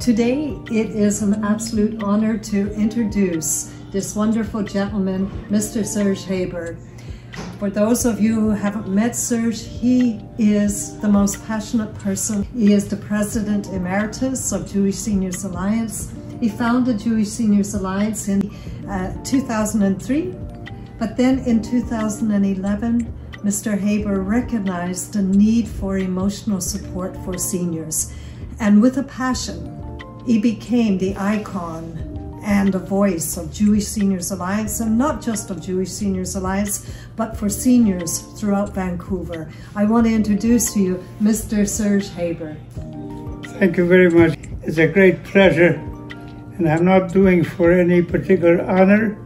Today, it is an absolute honor to introduce this wonderful gentleman, Mr. Serge Haber. For those of you who haven't met Serge, he is the most passionate person. He is the President Emeritus of Jewish Seniors Alliance. He founded Jewish Seniors Alliance in 2003, but then in 2011, Mr. Haber recognized the need for emotional support for seniors. And with a passion, he became the icon and the voice of Jewish Seniors Alliance, and not just of Jewish Seniors Alliance, but for seniors throughout Vancouver. I want to introduce to you Mr. Serge Haber. Thank you very much. It's a great pleasure, and I'm not doing it for any particular honor.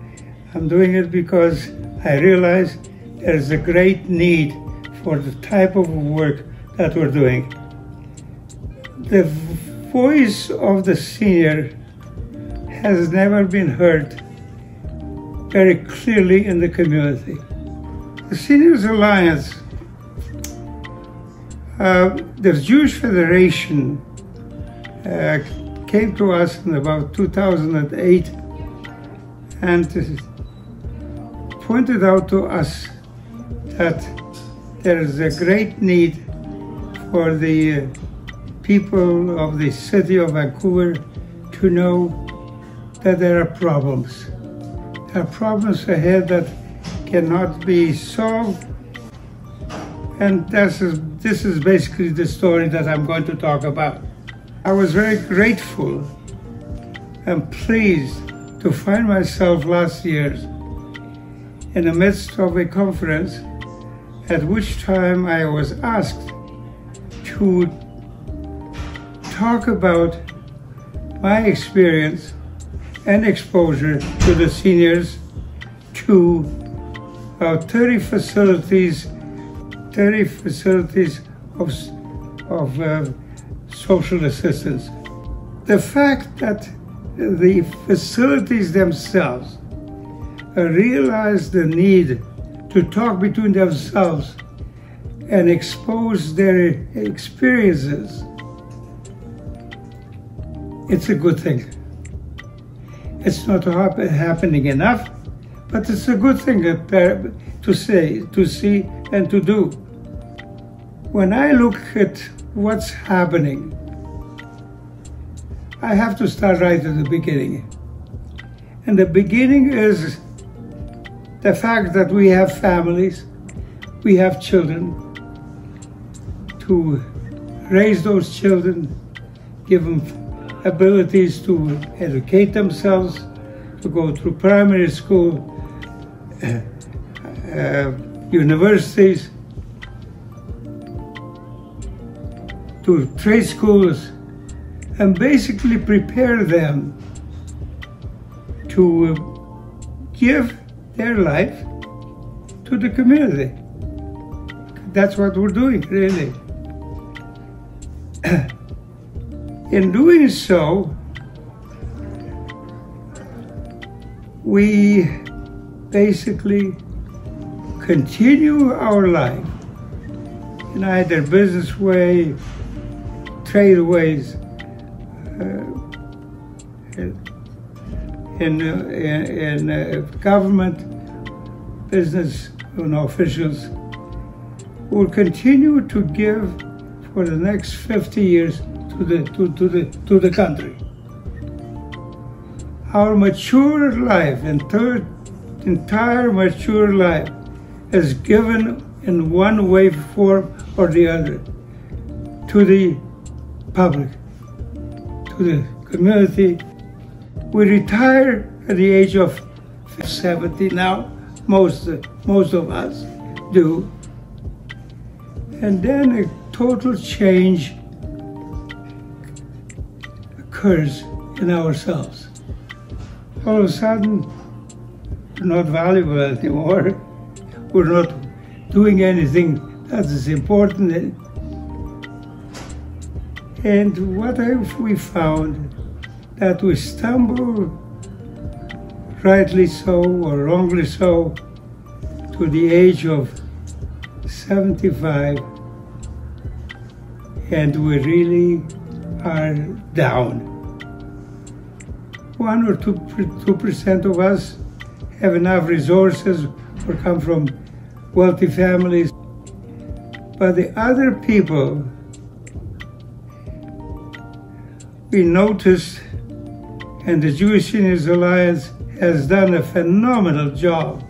I'm doing it because I realize there's a great need for the type of work that we're doing. The voice of the senior has never been heard very clearly in the community. The Seniors Alliance, the Jewish Federation came to us in about 2008 and pointed out to us that there is a great need for the people of the city of Vancouver to know that there are problems. There are problems ahead that cannot be solved, and this is basically the story that I'm going to talk about. I was very grateful and pleased to find myself last year in the midst of a conference at which time I was asked to talk about my experience and exposure to the seniors to 30 facilities of social assistance. The fact that the facilities themselves realize the need to talk between themselves and expose their experiences, it's a good thing. It's not happening enough, but it's a good thing to say, to see, and to do. When I look at what's happening, I have to start right at the beginning. And the beginning is the fact that we have families, we have children, to raise those children, give them abilities to educate themselves, to go through primary school, universities, to trade schools, and basically prepare them to give their life to the community. That's what we're doing, really. In doing so, we basically continue our life in either business way, trade ways, in government, business, officials, will continue to give for the next 50 years to the country. Our mature life, entire mature life, is given in one way, form, or the other to the public, to the community. We retire at the age of 70 now, most of us do, and then a total change occurs in ourselves. All of a sudden, we're not valuable anymore. We're not doing anything that is important. And what have we found? That we stumble, rightly so or wrongly so, to the age of 75, and we really are down. 1 or 2% of us have enough resources or come from wealthy families. But the other people, we noticed, and the Jewish Seniors Alliance has done a phenomenal job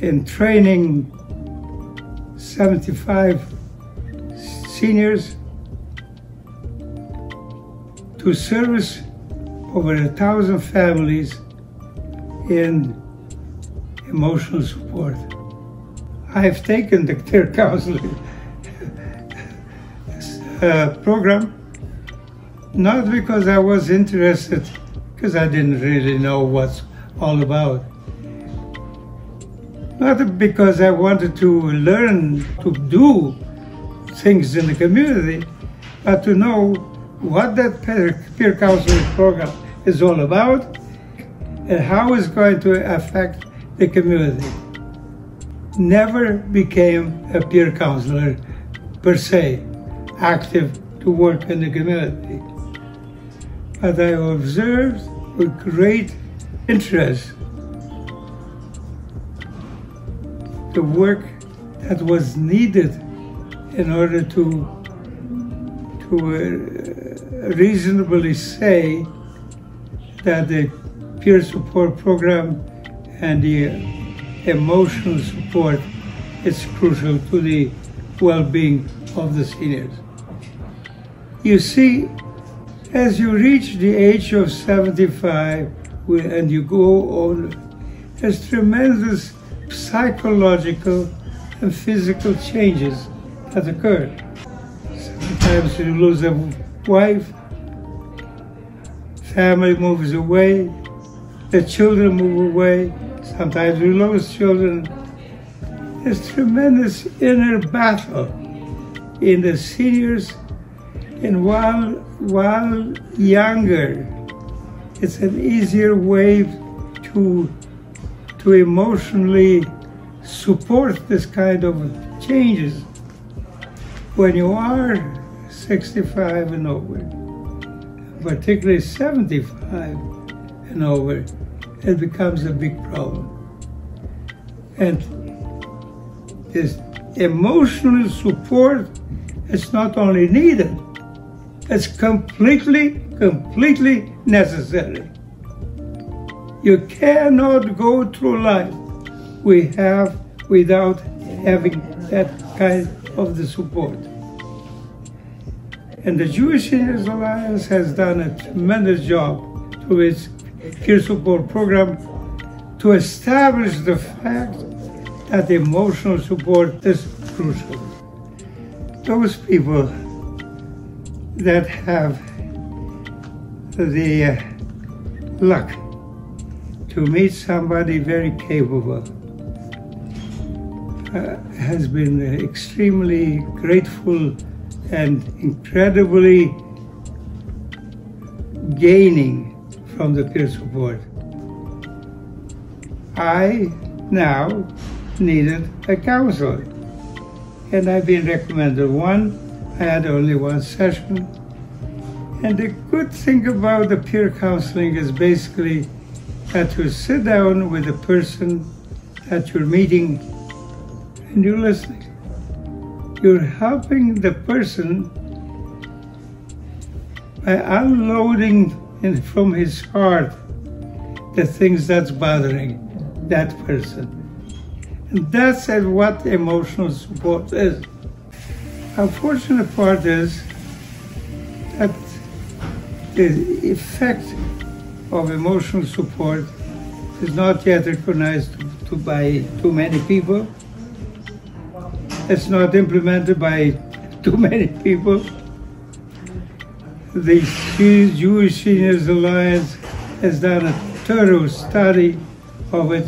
in training 75 seniors to service over 1,000 families in emotional support. I've taken the peer counseling program, not because I was interested, because I didn't really know what's all about. Not because I wanted to learn to do things in the community, but to know what that peer counseling program is all about and how it's going to affect the community. Never became a peer counselor per se, active to work in the community. But I observed with great interest the work that was needed in order to reasonably say that the peer support program and the emotional support is crucial to the well-being of the seniors. You see, as you reach the age of 75 and you go on, there's tremendous psychological and physical changes that occur. Sometimes you lose a wife, family moves away, the children move away, sometimes we lose children. There's tremendous inner battle in the seniors, and while younger, it's an easier way to emotionally support this kind of changes. When you are 65 and over, particularly 75 and over, it becomes a big problem. And this emotional support is not only needed, it's completely necessary. You cannot go through life without having that kind of the support. And the Jewish Seniors Alliance has done a tremendous job through its peer support program to establish the fact that emotional support is crucial. Those people that have the luck to meet somebody very capable has been extremely grateful and incredibly gaining from the peer support. I now needed a counselor, and I've been recommended one. I had only one session. And the good thing about the peer counseling is basically that you sit down with the person that you're meeting and you're listening. You're helping the person by unloading from his heart the things that's bothering that person. And that's what emotional support is. Unfortunate part is that the effect of emotional support is not yet recognized by too many people. It's not implemented by too many people. The Jewish Seniors Alliance has done a thorough study of it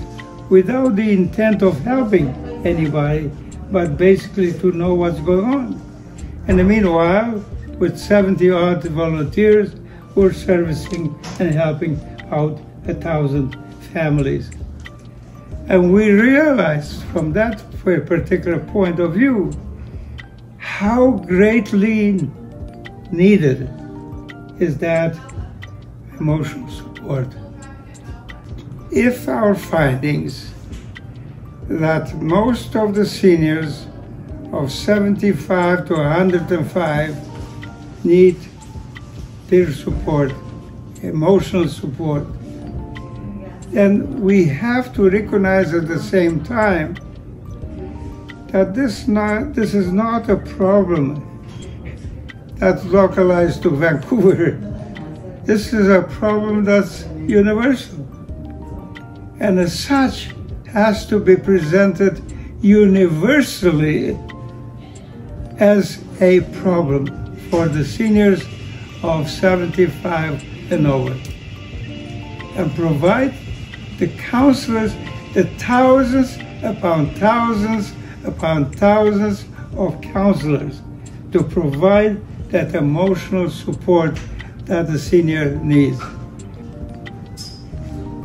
without the intent of helping anybody, but basically to know what's going on. And meanwhile, with 70-odd volunteers, we're servicing and helping out 1,000 families. And we realized from that particular point of view how greatly needed is that emotional support. If our findings that most of the seniors of 75 to 105 need peer support, emotional support, then we have to recognize at the same time that this is not a problem that's localized to Vancouver. This is a problem that's universal, and as such has to be presented universally as a problem for the seniors of 75 and over, and provide the counselors, the thousands upon thousands upon thousands of counselors to provide that emotional support that the senior needs.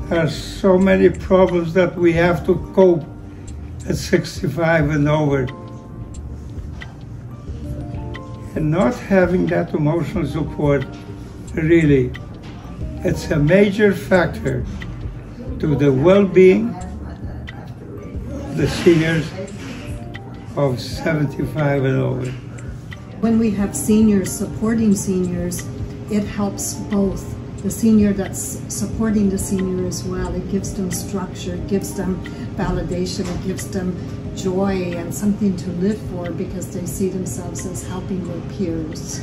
There are so many problems that we have to cope at 65 and over. And not having that emotional support, really, it's a major factor to the well-being of the seniors of 75 and over. When we have seniors supporting seniors, it helps both. The senior that's supporting the senior as well. It gives them structure, it gives them validation, it gives them joy and something to live for because they see themselves as helping their peers.